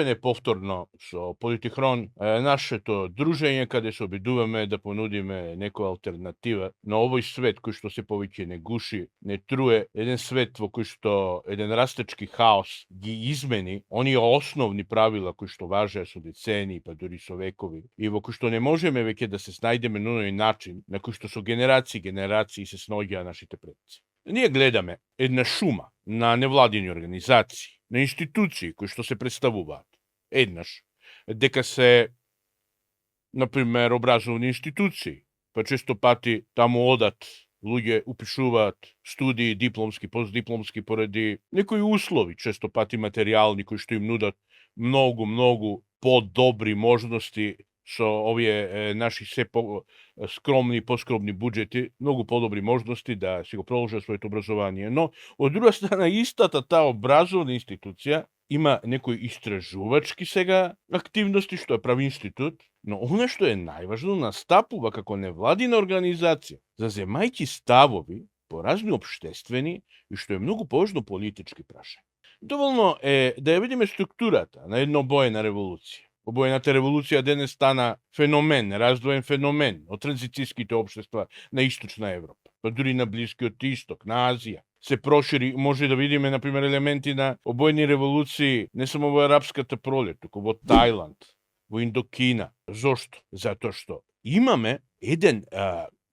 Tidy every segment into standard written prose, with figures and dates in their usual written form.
мене повторно со Политихрон, нашето дружење каде се обидуваме да понудиме некоја алтернатива на овој свет кој што се повеќе не гуши, не труе, еден свет во кој што еден растечки хаос ги измени оние основни правила кои што важеа со децени, па дури со векови, и во кој што не можеме веќе да се снајдеме на оној начин на кој што со генерации се сноѓаа нашите предци. Ние гледаме една шума на невладини организации, на институции кои што се представуваат. Еднаш, дека се, например, образовни институции, па често пати таму одат луѓе, упишуваат студии, дипломски, постдипломски, поради некои услови, често пати материјални, кои што им нудат многу подобри можности со овие наши се скромни, поскромни буџети, многу подобри можности да си го продолжат своето образование. Но, од друга страна, истата таа образовна институција има некои истражувачки сега активности, што е прави институт, но оно што е најважно, настапува како невладина организација, заземајќи ставови по разни обштествени и што е многу поважно политички прашања. Доволно е да ја видиме структурата на една обоена револуција. Обоената револуција денес стана феномен, раздвоен феномен од транзицијските општества на Источна Европа, па дури на Блискиот Исток, на Азија. Се прошири, може да видиме, например, елементи на обоени револуции не само во арапската пролет, туку во Тајланд, во Индокина. Зошто? Затоа што имаме еден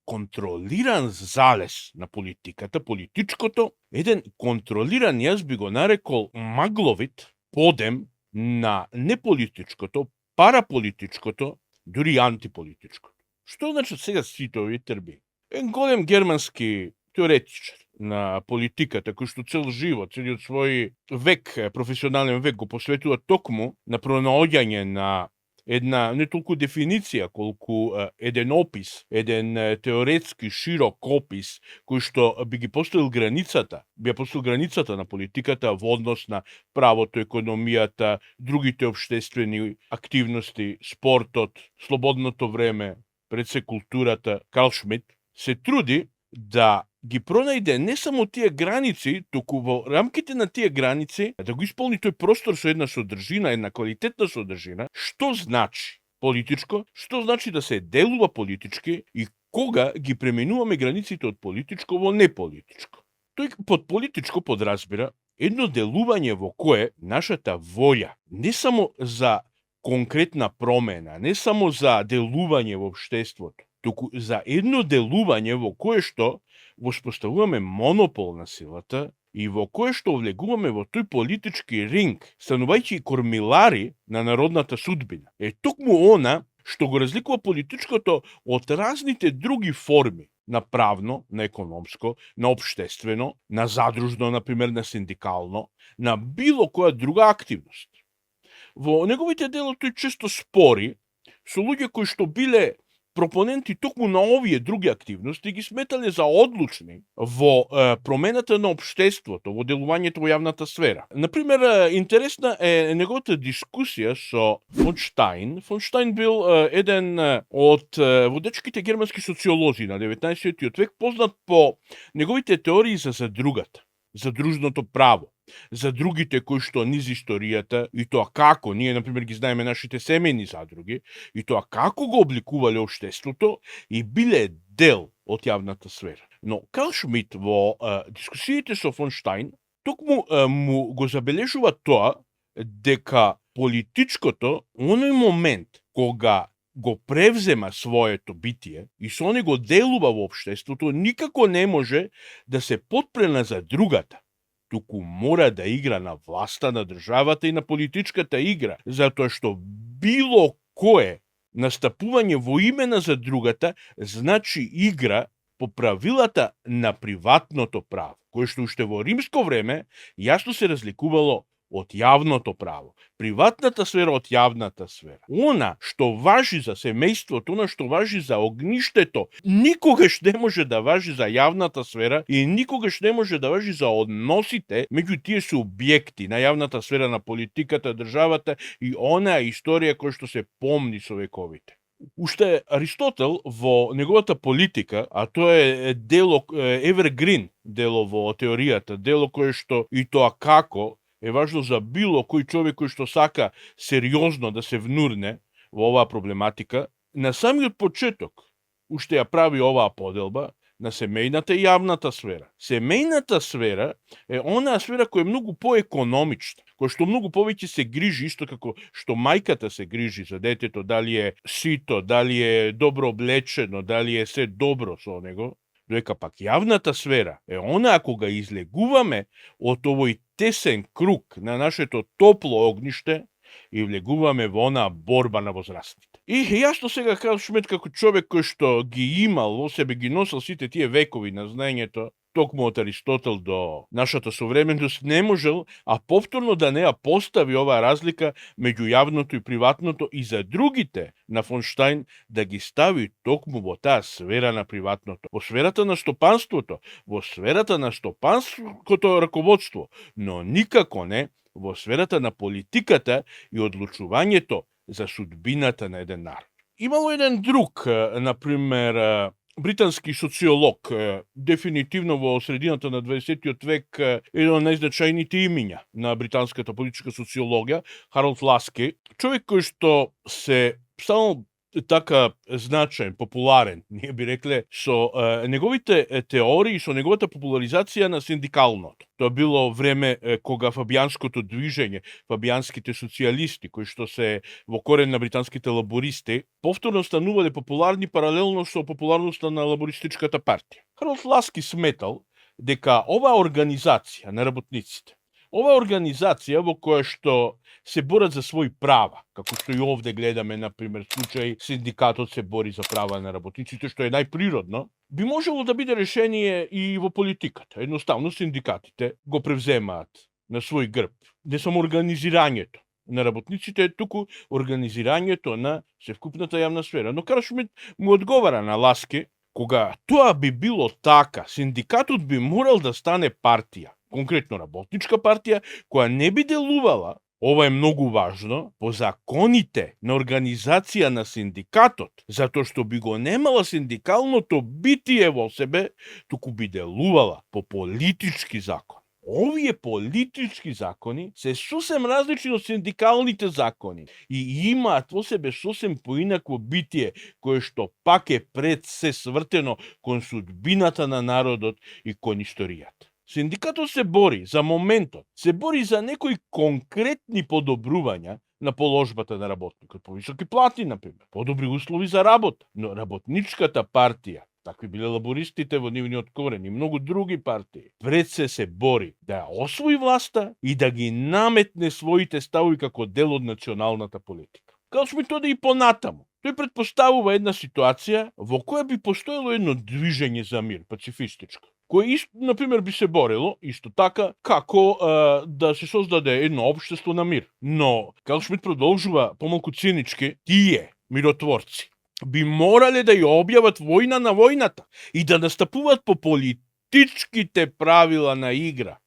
контролиран залез на политиката, политичкото, еден контролиран, јас би го нарекол магловит подем на неполитичкото, параполитичкото, дури антиполитичкото. Што значат сега сите овие термини? Еден голем германски теоретичар на политиката, кој што цел живот, целиот свој век, професионален век, го посветува токму на пронаоѓање на една не толку дефиниција, колку еден опис, еден теоретски широк опис, кој што би ги поставил границата, на политиката во однос на правото, економијата, другите обштествени активности, спортот, слободното време, пред се културата. Карл Шмит се труди да ги пронајде не само тие граници, туку во рамките на тие граници да го исполни тој простор со една содржина, една квалитетна содржина, што значи политичко, што значи да се делува политички и кога ги пременуваме границите од политичко во неполитичко. Тој под политичко подразбира едно делување во кое нашата волја, не само за конкретна промена, не само за делување во општеството, туку за едно делување во кое што воспоставуваме монопол на силата и во кое што влегуваме во тој политички ринг, станувајќи кормилари на народната судбина. Е токму она што го разликува политичкото од разните други форми на правно, на економско, на општествено, на задружно, например, на синдикално, на било која друга активност. Во неговите дела тој често спори со луѓе кои што биле пропоненти токму на овие други активности, ги сметале за одлучни во промената на општеството, во делувањето во јавната сфера. Например, интересна е неговата дискусија со фон Штајн. Фон Штајн бил еден од водечките германски социолози на 19. век, познат по неговите теории за задругата, задружното право, за другите кои што низ историјата, и тоа како, ние, например, ги знаеме нашите семејни задруги, и тоа како го обликувале општеството и биле дел од јавната сфера. Но Карл Шмит во дискусиите со фон Штајн токму му го забележува тоа дека политичкото, оној момент кога го превзема своето битие и со него делува во општеството, никако не може да се потпре на задругата, туку мора да игра на власта, на државата и на политичката игра, затоа што било кое настапување во име на задругата значи игра по правилата на приватното право, кое што уште во римско време јасно се разликувало од јавното право, приватната сфера од јавната сфера. Она што важи за семејството, она што важи за огништето, никогаш не може да важи за јавната сфера и никогаш не може да важи за односите меѓу тие субјекти на јавната сфера, на политиката, државата и онаа историја која што се помни со вековите. Уште Аристотел во неговата политика, а тоа е дело evergreen дело во теоријата, дело кое што и тоа како е важно за било кој човек кој што сака сериозно да се внурне во оваа проблематика, на самиот почеток уште ја прави оваа поделба на семејната и јавната сфера. Семејната сфера е онаа сфера која е многу поекономична, која што многу повеќе се грижи, исто како што мајката се грижи за детето, дали е сито, дали е добро облечено, дали е се добро со него, додека пак јавната сфера е онаа кога излегуваме од овој тесен круг на нашето топло огниште и влегуваме во онаа борба на возрастните. И јас што сега Карл Шмит како човек кој што ги имал во себе, ги носел сите тие векови на знаењето, токму од Аристотел до нашата современост, не можел, а повторно да не ја постави оваа разлика меѓу јавното и приватното и за другите на фон Штајн да ги стави токму во таа сфера на приватното, во сферата на стопанството, во сферата на стопанското раководство, но никако не во сферата на политиката и одлучувањето за судбината на еден народ. Имало еден друг, например, британски социолог, дефинитивно во средината на 20 век, еден од најзначајните имиња на британската политичка социологија, Харолд Ласки, човек кој што се само така значаен, популарен, ние би рекле, со неговите теории, со неговата популаризација на синдикалното. Тоа било време кога фабијанското движење, фабијанските социјалисти, кои што се во корен на британските лабористи, повторно станувале популарни паралелно со популарноста на лабористичката партија. Харолд Ласки сметал дека оваа организација на работниците, оваа организација во која што се борат за своји права, како што и овде гледаме, например, случај синдикатот се бори за права на работниците, што е најприродно, би можело да биде решение и во политиката. Едноставно синдикатите го превземаат на свој грб. Не само организирањето на работниците, туку организирањето на севкупната јавна сфера. Но Карл Шмит му одговара на Ласки, кога тоа би било така, синдикатот би морал да стане партија, конкретно работничка партија, која не би делувала, ова е многу важно, по законите на организација на синдикатот, затоа што би го немала синдикалното битие во себе, туку би делувала по политички закон. Овие политички закони се сосем различни од синдикалните закони и имаат во себе сосем поинакво битие, кое што пак е пред се свртено кон судбината на народот и кон историјата. Синдикатот се бори за моментот, се бори за некои конкретни подобрувања на положбата на работникот, повисоки плати, например, подобри услови за работа, но работничката партија, такви биле лабористите во нивниот корен и многу други партии, пред се бори да ја освои власта и да ги наметне своите ставови како дел од националната политика. Карл Шмит оде и понатаму. Тој предпоставува една ситуација во која би постоело едно движење за мир, пацифистичко, кое, например, би се борело, исто така, како да се создаде едно општество на мир. Но, Карл Шмит продолжува помалку цинички, тие миротворци би морале да ја објават војна на војната и да настапуваат по политичките правила на игра.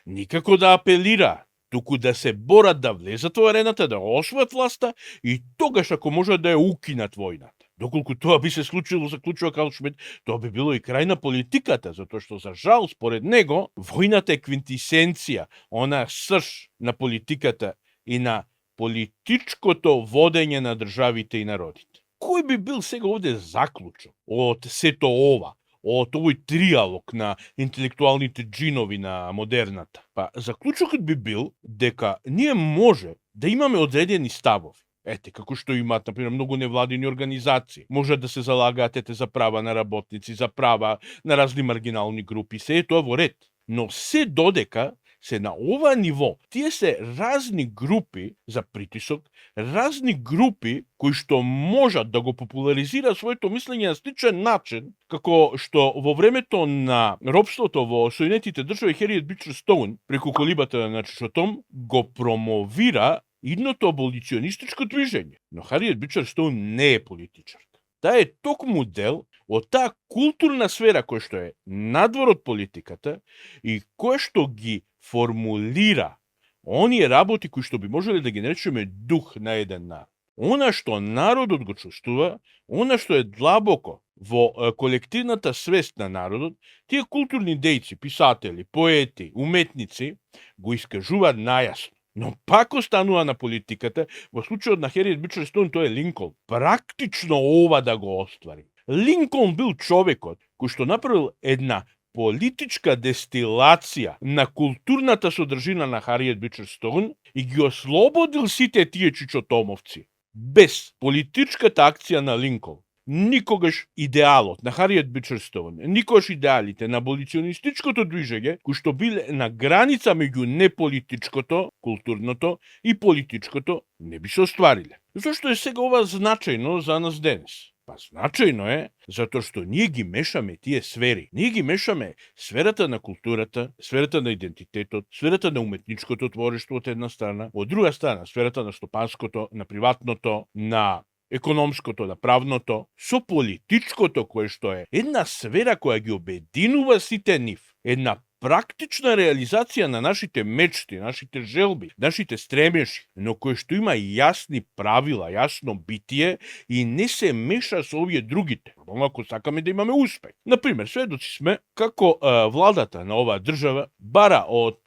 Никако да апелираат, туку да се борат да влезат во арената, да освојат власта и тогаш ако можат да ја укинат војната. Доколку тоа би се случило, заклучува Карл Шмит, тоа би било и крај на политиката, затоа што за жал според него војната е квинтисенција, она срж на политиката и на политичкото водење на државите и народите. Кој би бил сега овде заклучок од сето ова, од овој триалог на интелектуалните джинови на модерната? Па, заклучокот би бил дека ние може да имаме одредени ставови. Ете, како што имаат, например, многу невладини организации. Можат да се залагаат за права на работници, за права на разни маргинални групи. Се е тоа во ред. Но се додека се на ова ниво, тие се разни групи за притисок, разни групи кои што можат да го популаризираат своето мислење на сличен начин, како што во времето на робството во Соединетите држави Хариет Бичер Стоун, преку колибата на Чичотом, го промовира идното аболиционистичко движење. Но Хариет Бичер Стоун не е политичарка. Таа е токму дел од таа културна сфера која што е надвор од политиката и која што ги формулира оние работи кои што би можеле да ги наречеме дух на еден народ. Она што народот го чувствува, она што е длабоко во колективната свест на народот, тие културни дејци, писатели, поети, уметници го искажуваат најасно. Но пак останува на политиката, во случајот на Хериет Бичер Стоун тој е Линколн, практично ова да го оствари. Линколн бил човекот кој што направил една политичка дестилација на културната содржина на Хариет Бичер Стоун и ги ослободил сите тие чичотомовци. Без политичката акција на Линколн, никогаш идеалот на Хариет Бичер Стоун, никогаш идеалите на аболиционистичкото движење, кои што биле на граница меѓу неполитичкото, културното и политичкото, не би се оствариле. Зошто е сега ова значајно за нас денес? Па значајно е, затоа што ние ги мешаме тие сфери. Ние ги мешаме сферата на културата, сферата на идентитетот, сферата на уметничкото творештво од една страна, од друга страна сферата на стопанското, на приватното, на економското, на правното, со политичкото, кое што е една сфера која ги обединува сите нив, една практична реализација на нашите мечти, нашите желби, нашите стремеши, но кој што има јасни правила, јасно битие и не се меша со овие другите, ако сакаме да имаме успех. Например, сведоци сме како владата на оваа држава бара од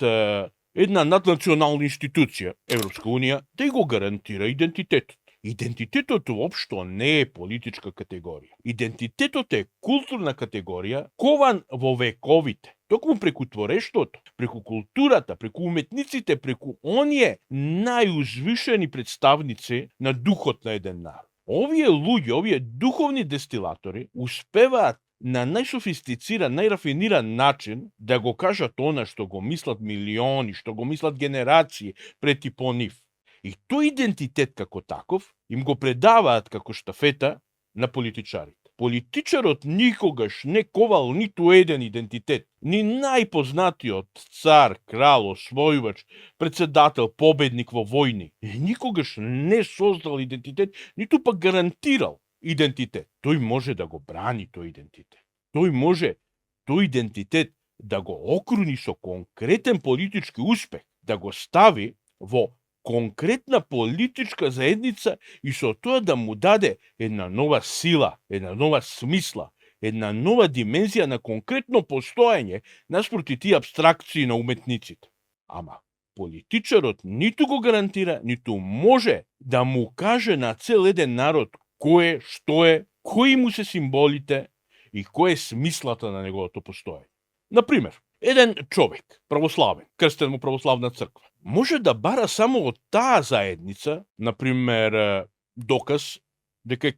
една наднационална институција, Европска унија, да го гарантира идентитетот. Идентитетот уопшто не е политичка категорија. Идентитетот е културна категорија, кован во вековите. Токму преку творештвото, преку културата, преку уметниците, преку оние најузвишени представници на духот на еден народ. Овие луѓе, овие духовни дестилатори успеваат на најсофистициран, најрафиниран начин да го кажат она што го мислат милиони, што го мислат генерации пред и по нив. И тој идентитет како таков им го предаваат како штафета на политичарите. Политичарот никогаш не ковал ниту еден идентитет, ни најпознатиот цар, крал, освојувач, председател, победник во војни. Никогаш не создал идентитет, ниту пак гарантирал идентитет. Тој може да го брани тој идентитет. Тој може тој идентитет да го окруни со конкретен политички успех, да го стави во конкретна политичка заедница и со тоа да му даде една нова сила, една нова смисла, една нова димензија на конкретно постоење наспроти тие абстракции на уметниците. Ама политичарот ниту го гарантира, ниту може да му каже на цел еден народ кој е, што е, кои му се символите и кој е смислата на неговото постоење. Например, еден човек, православен, крстен во православна црква, може да бара само од таа заедница, например, доказ дека е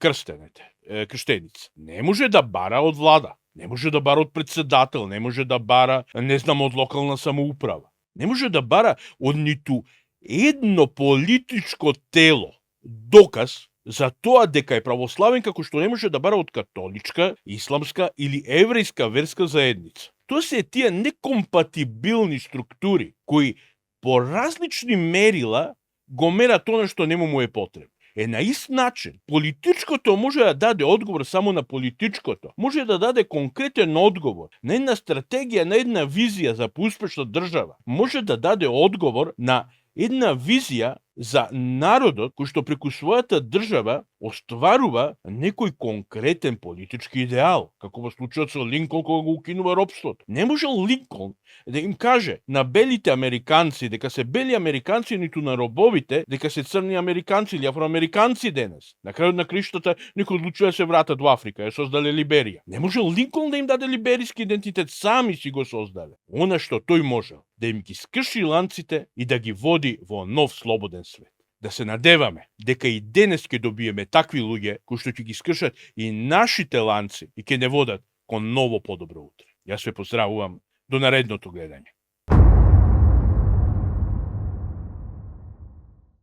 крштеница. Не може да бара од влада, не може да бара од председател, не може да бара, не знам, од локална самоуправа. Не може да бара од ниту едно политичко тело доказ за тоа дека е православен, како што не може да бара од католичка, исламска или еврејска верска заедница. Тоа се тие некомпатибилни структури кои по различни мерила го мерат она што нему му е потребно. На ист начин, политичкото може да даде одговор само на политичкото. Може да даде конкретен одговор на една стратегија, на една визија за поуспешна држава. Може да даде одговор на една визија за народот кој што преку својата држава остварува некој конкретен политички идеал, како во случајот со Линколн кога го укинува робството. Не можел Линколн да им каже на белите американци дека се бели американци, ниту на робовите дека се црни американци или афроамериканци денес. На крајот на криштата некои одлучува да се вратат во Африка, ја создале Либерија. Не можел Линколн да им даде либеријски идентитет, сами си го создале. Она што тој можел, да им ги скрши ланците и да ги води во нов слободен свет. Да се надеваме дека и денес ќе добиеме такви луѓе кои што ќе ги скршат и нашите ланци и ќе не водат кон ново подобро утре. Јас ве поздравувам до наредното гледање.